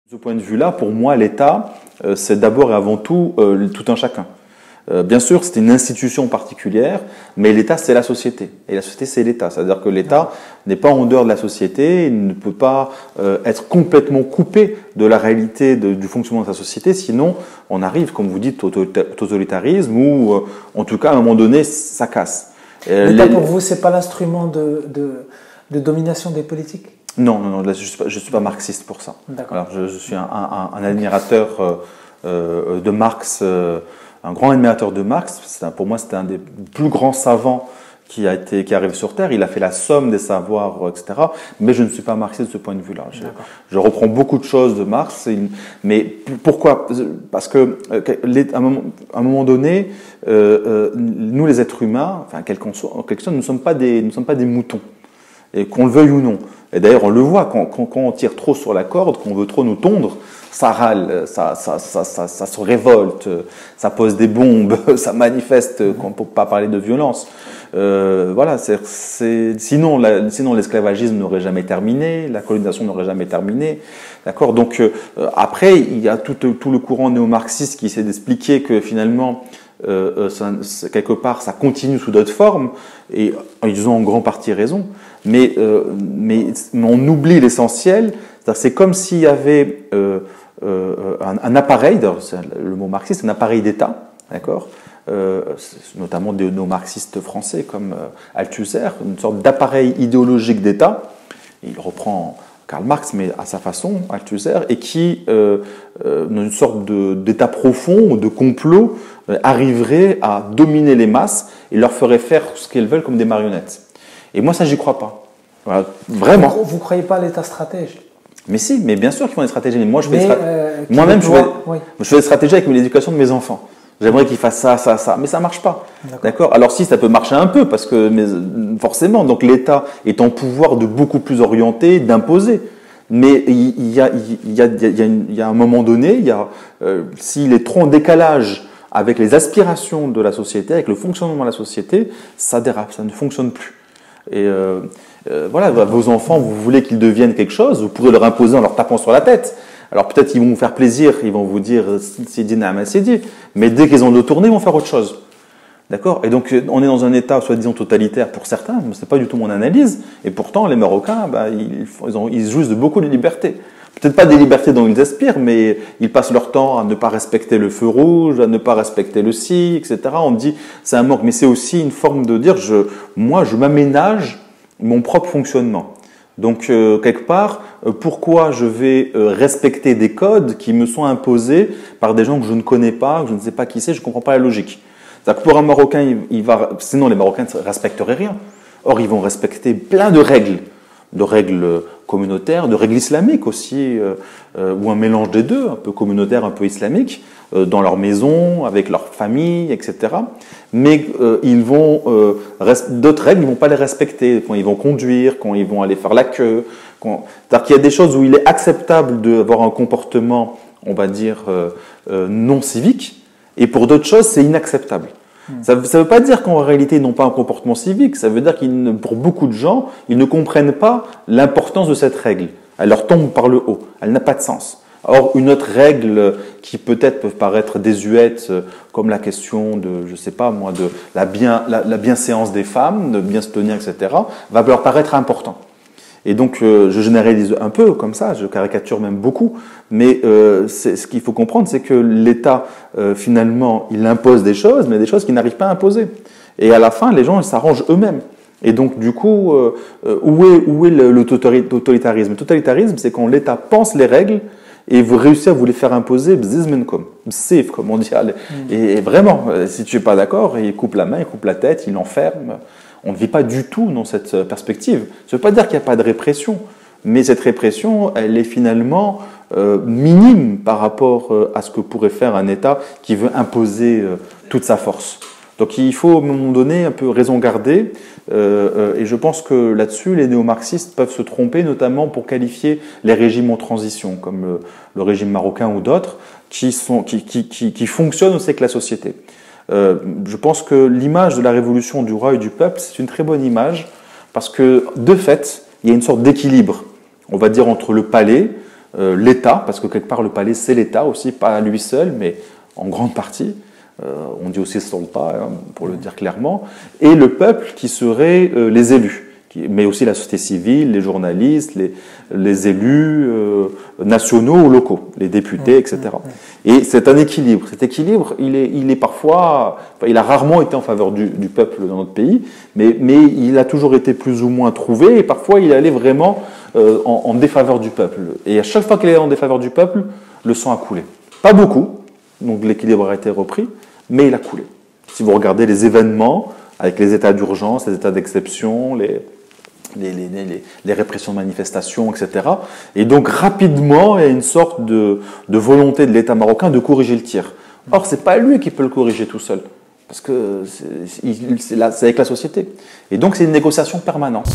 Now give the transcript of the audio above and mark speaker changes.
Speaker 1: De ce point de vue-là, pour moi, l'État, c'est d'abord et avant tout tout un chacun. Bien sûr, c'est une institution particulière, mais l'État, c'est la société. Et la société, c'est l'État. C'est-à-dire que l'État n'est pas en dehors de la société, il ne peut pas être complètement coupé de la réalité du fonctionnement de sa société, sinon on arrive, comme vous dites, au totalitarisme, ou en tout cas, à un moment donné, ça casse.
Speaker 2: L'État, pour vous, c'est pas l'instrument de domination des politiques?
Speaker 1: Non, non, non, là, je suis pas marxiste pour ça. Alors, je suis un admirateur de Marx, un grand admirateur de Marx. Pour moi, c'était un des plus grands savants qui arrive sur Terre. Il a fait la somme des savoirs, etc. Mais je ne suis pas marxiste de ce point de vue-là. Je reprends beaucoup de choses de Marx. Mais pourquoi? Parce que à un moment donné, nous les êtres humains, enfin quel qu'on soit, en quelque sorte, nous ne sommes pas des moutons. Et qu'on le veuille ou non. Et d'ailleurs, on le voit, quand on tire trop sur la corde, qu'on veut trop nous tondre, ça râle, ça se révolte, ça pose des bombes, ça manifeste, qu'on ne peut pas parler de violence. Voilà, sinon l'esclavagisme n'aurait jamais terminé, la colonisation n'aurait jamais terminé. D'accord. Donc après, il y a tout le courant néo-marxiste qui essaie d'expliquer que finalement, quelque part, ça continue sous d'autres formes, et ils ont en grande partie raison. Mais on oublie l'essentiel. C'est comme s'il y avait un appareil, c'est le mot marxiste, un appareil d'État, d'accord, notamment des néo-marxistes français comme Althusser, une sorte d'appareil idéologique d'État. Il reprend Karl Marx, mais à sa façon, Althusser, et qui, dans une sorte d'état profond ou de complot, arriverait à dominer les masses et leur ferait faire ce qu'elles veulent comme des marionnettes. Et moi, ça, j'y crois pas. Voilà, vraiment.
Speaker 2: Vous ne croyez pas à l'État stratège?
Speaker 1: Mais si, mais bien sûr qu'ils font des stratégies. Mais moi, moi-même, je fais des stratégies avec l'éducation de mes enfants. J'aimerais qu'ils fassent ça, ça, ça. Mais ça marche pas. D'accord. Alors si, ça peut marcher un peu, parce que forcément, donc l'État est en pouvoir de beaucoup plus orienter, d'imposer. Mais il y a un moment donné, s'il est trop en décalage avec les aspirations de la société, avec le fonctionnement de la société, ça dérape, ça ne fonctionne plus. Et voilà, vos enfants, vous voulez qu'ils deviennent quelque chose, vous pourrez leur imposer en leur tapant sur la tête. Alors peut-être qu'ils vont vous faire plaisir, ils vont vous dire c'est dit, c'est dit, mais dès qu'ils ont le tourné, ils vont faire autre chose. D'accord. Et donc on est dans un état soi-disant totalitaire pour certains, mais c'est pas du tout mon analyse. Et pourtant les Marocains, ils jouissent de beaucoup de libertés. Peut-être pas des libertés dont ils aspirent, mais ils passent leur temps à ne pas respecter le feu rouge, à ne pas respecter le si, etc. On dit c'est un manque, mais c'est aussi une forme de dire moi je m'aménage mon propre fonctionnement. Donc quelque part, pourquoi je vais respecter des codes qui me sont imposés par des gens que je ne connais pas, que je ne sais pas qui c'est, je ne comprends pas la logique. C'est-à-dire que pour un Marocain, sinon les Marocains ne respecteraient rien. Or, ils vont respecter plein de règles communautaires, de règles islamiques aussi, ou un mélange des deux, un peu communautaire, un peu islamique, dans leur maison, avec leur famille, etc. Mais d'autres règles, ils ne vont pas les respecter quand ils vont conduire, quand ils vont aller faire la queue. C'est-à-dire qu'il y a des choses où il est acceptable d'avoir un comportement, on va dire, non civique, et pour d'autres choses, c'est inacceptable. Ça ne veut pas dire qu'en réalité, ils n'ont pas un comportement civique. Ça veut dire pour beaucoup de gens, ils ne comprennent pas l'importance de cette règle. Elle leur tombe par le haut. Elle n'a pas de sens. Or, une autre règle qui peut-être peut paraître désuète, comme la question de, je sais pas moi, de la bienséance des femmes, de bien se tenir, etc., va leur paraître important. Et donc, je généralise un peu comme ça, je caricature même beaucoup, mais ce qu'il faut comprendre, c'est que l'État, finalement, il impose des choses, mais des choses qu'il n'arrive pas à imposer. Et à la fin, les gens, ils s'arrangent eux-mêmes. Et donc, du coup, où est le totalitarisme? Le totalitarisme, c'est quand l'État pense les règles et vous réussissez à vous les faire imposer, bzizmenkom, comme on dit. Et vraiment, si tu n'es pas d'accord, il coupe la main, il coupe la tête, il enferme. On ne vit pas du tout dans cette perspective. Ça ne veut pas dire qu'il n'y a pas de répression, mais cette répression, elle est finalement minime par rapport à ce que pourrait faire un État qui veut imposer toute sa force. Donc il faut à un moment donné un peu raison garder, et je pense que là-dessus, les néo-marxistes peuvent se tromper, notamment pour qualifier les régimes en transition, comme le régime marocain ou d'autres, qui fonctionnent aussi avec la société. Je pense que l'image de la révolution du roi et du peuple, c'est une très bonne image, parce que, de fait, il y a une sorte d'équilibre, on va dire, entre le palais, l'État, parce que quelque part le palais c'est l'État aussi, pas à lui seul, mais en grande partie, on dit aussi Sultan, hein, pour le dire clairement, et le peuple qui serait les élus, mais aussi la société civile, les journalistes, les élus nationaux ou locaux, les députés, etc. Et c'est un équilibre. Cet équilibre, il est parfois, enfin, il a rarement été en faveur du peuple dans notre pays, mais il a toujours été plus ou moins trouvé, et parfois il allait vraiment en défaveur du peuple. Et à chaque fois qu'il est en défaveur du peuple, le sang a coulé. Pas beaucoup, donc l'équilibre a été repris, mais il a coulé. Si vous regardez les événements, avec les états d'urgence, les états d'exception, les répressions de manifestations, etc. Et donc rapidement, il y a une sorte de volonté de l'État marocain de corriger le tir. Or, c'est pas lui qui peut le corriger tout seul, parce que c'est avec la société. Et donc, c'est une négociation permanente.